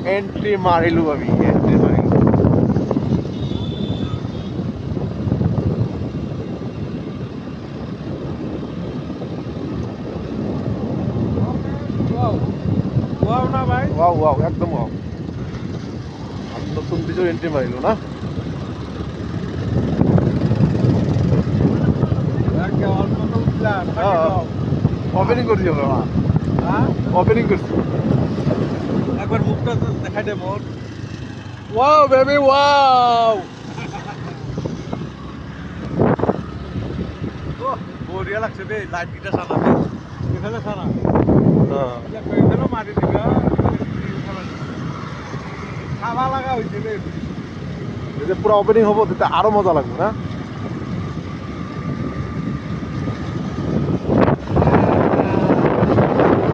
entry মারিলু আমি entry মারিলু wow না ভাই ওয়াও ওয়াও একদম ওয়াও আমি নতুন ব্রিজের এন্ট্রি মারিলু না আগে অল্প তো উঠলাম ওপেনিং করছি বাবা হ্যাঁ ওপেনিং করছি একবার মুখটা দেখাই দে মোর ওয়াও বেবি ওয়াও বড়িয়া লাগছে বে লাইট গিটা সানাবে এখানে সানা হ্যাঁ এখানে মারি দিবা খাওয়া লাগা হইছে বে যদি পুরো ওপেনিং হবো তাতে আরো মজা লাগবে না